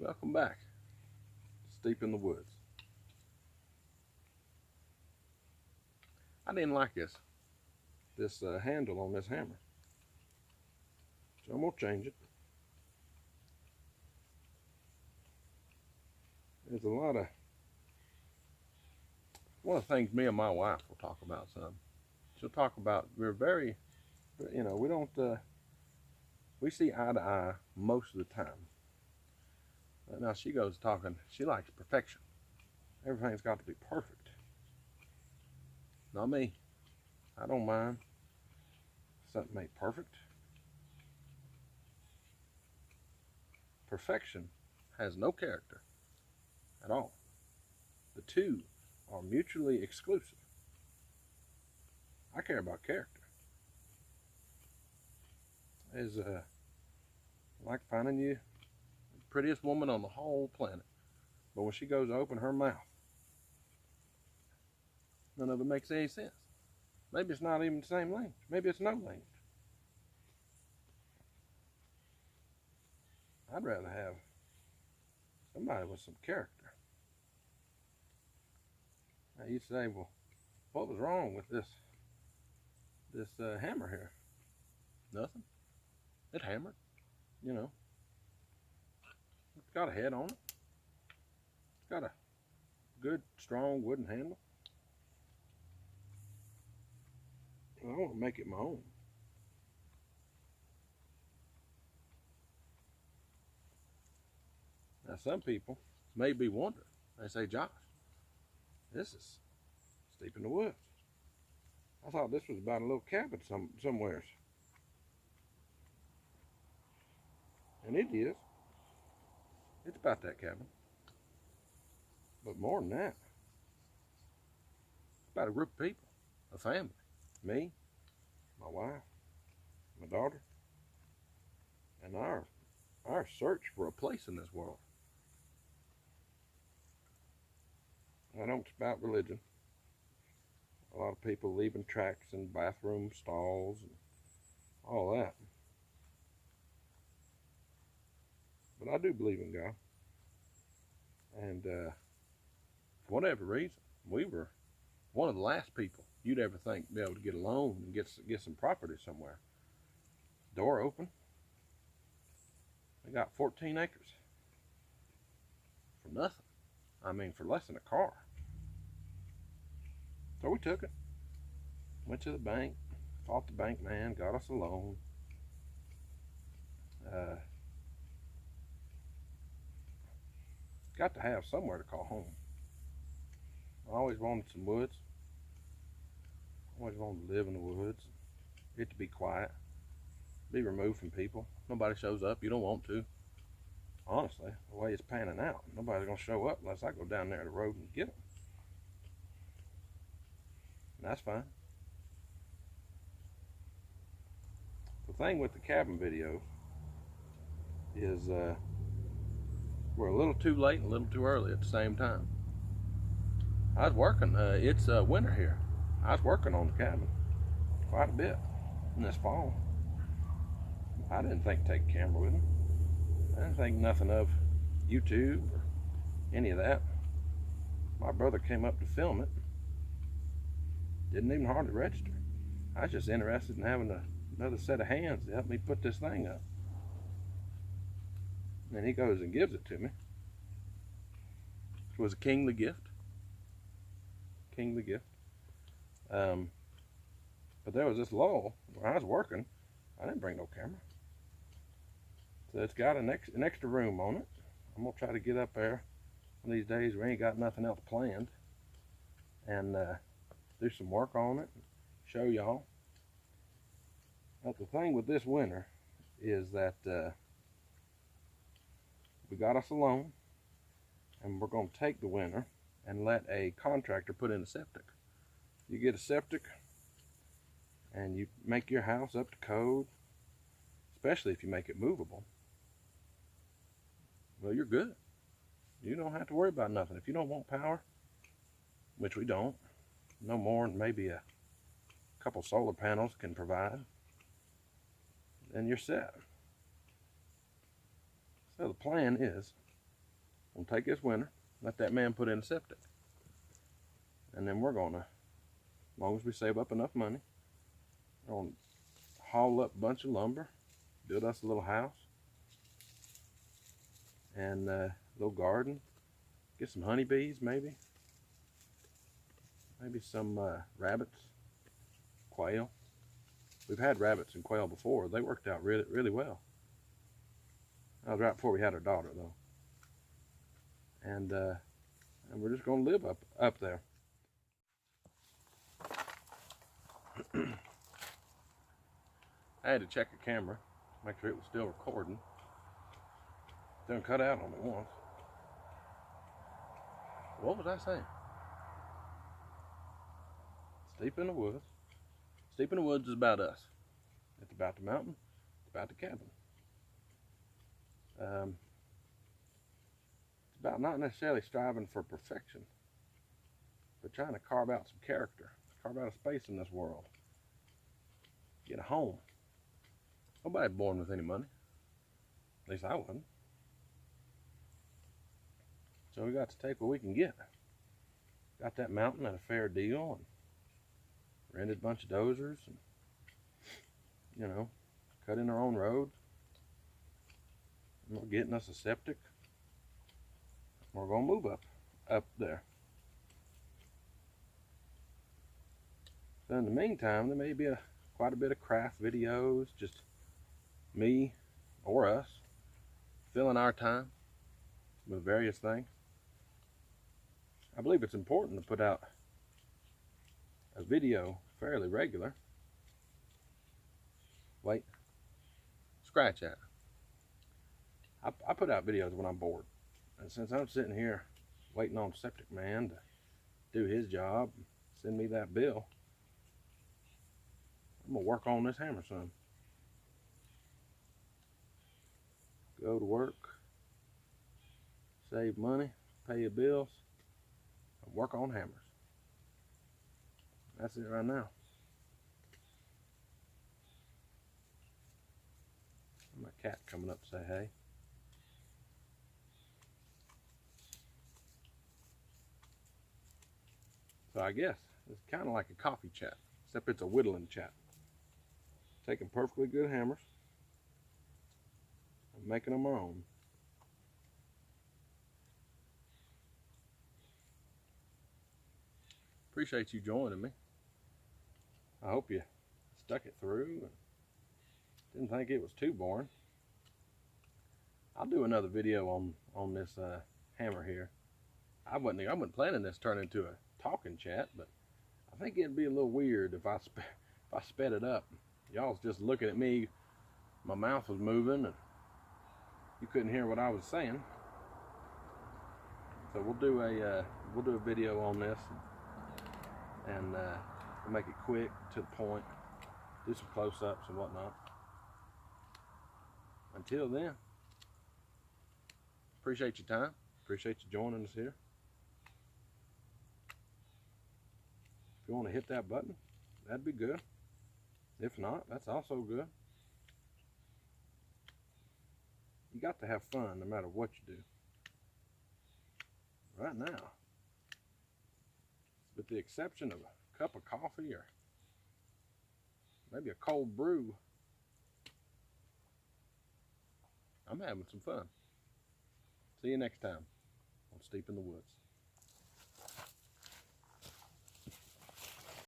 Welcome back. It's deep in the woods. I didn't like this handle on this hammer, so I'm gonna change it. There's a lot of one of the things me and my wife will talk about some. She'll talk about we're very, we don't we see eye to eye most of the time. Now she goes talking, she likes perfection. Everything's got to be perfect. Not me. I don't mind something made perfect. Perfection has no character at all. The two are mutually exclusive. I care about character. Is like finding you the prettiest woman on the whole planet, but when she goes to open her mouth, none of it makes any sense. Maybe it's not even the same language. Maybe it's no language. I'd rather have somebody with some character. Now you say, well, what was wrong with this hammer here? Nothing. It hammered, It's got a head on it. It's got a good, strong wooden handle. I want to make it my own. Now some people may be wondering. They say, Josh, this is deep in the woods. I thought this was about a little cabin somewhere. And it is. It's about that cabin. But more than that, it's about a group of people, a family. Me, my wife, my daughter, and our search for a place in this world. I don't spout religion. A lot of people leaving tracts in bathroom stalls and all that. But I do believe in God. And for whatever reason, we were one of the last people you'd ever think be able to get a loan and get some property somewhere. Door open. They got 14 acres. For nothing. I mean, for less than a car. So we took it. Went to the bank. Fought the bank man. Got us a loan. Got to have somewhere to call home. I always wanted some woods. Always wanted to live in the woods. It to be quiet. Be removed from people. Nobody shows up. You don't want to. Honestly, the way it's panning out, nobody's going to show up unless I go down there the road and get them. And that's fine. The thing with the cabin video is we're a little too late and a little too early at the same time. I was working, it's winter here. I was working on the cabin quite a bit in this fall. I didn't think to take a camera with me. I didn't think nothing of YouTube or any of that. My brother came up to film it. Didn't even hardly register. I was just interested in having another set of hands to help me put this thing up. And then he goes and gives it to me. It was a kingly gift. Kingly gift. But there was this lull when I was working. I didn't bring no camera. So it's got an extra room on it. I'm gonna try to get up there one of these days. We ain't got nothing else planned, and do some work on it. Show y'all. But the thing with this winter is that we got us a loan, and we're gonna take the winter and let a contractor put in a septic. You get a septic and you make your house up to code, especially if you make it movable. Well, you're good. You don't have to worry about nothing. If you don't want power, which we don't, no more than maybe a couple solar panels can provide, then you're set. So the plan is We'll take this winter, let that man put in a septic. And then we're gonna, as long as we save up enough money, we're gonna haul up a bunch of lumber, build us a little house, and a little garden, get some honeybees maybe some rabbits, quail. We've had rabbits and quail before. They worked out really, really well. That was right before we had our daughter though. And we're just gonna live up there. I had to check the camera, make sure it was still recording. Didn't cut out on me once. What was I saying? Steep in the woods. Steep in the woods is about us. It's about the mountain. It's about the cabin. It's about not necessarily striving for perfection, but trying to carve out some character, carve out a space in this world, get a home. Nobody's born with any money. At least I wasn't. So we got to take what we can get. Got that mountain at a fair deal, and rented a bunch of dozers, and you know, cut in our own road. And we're getting us a septic. We're gonna move up there. So in the meantime, there may be quite a bit of craft videos, just me or us filling our time with various things. I believe it's important to put out a video fairly regular. Wait, scratch that. I put out videos when I'm bored. And since I'm sitting here waiting on Septic Man to do his job, send me that bill, I'm gonna work on this hammer some. Go to work, save money, pay your bills, and work on hammers. That's it right now. My cat coming up to say hey. So I guess it's kind of like a coffee chat, except it's a whittling chat. Taking perfectly good hammers and making them our own. Appreciate you joining me. I hope you stuck it through and didn't think it was too boring. I'll do another video on this hammer here. I wasn't planning this to turn into a talking chat, but I think it'd be a little weird if I sped it up. Y'all's just looking at me. My mouth was moving and you couldn't hear what I was saying. So we'll do a video on this, and we'll make it quick, to the point, do some close-ups and whatnot. Until then, appreciate your time, appreciate you joining us here. If you want to hit that button, that'd be good. If not, that's also good. You got to have fun no matter what you do. Right now, with the exception of a cup of coffee or maybe a cold brew, I'm having some fun. See you next time on Steep in the Woods.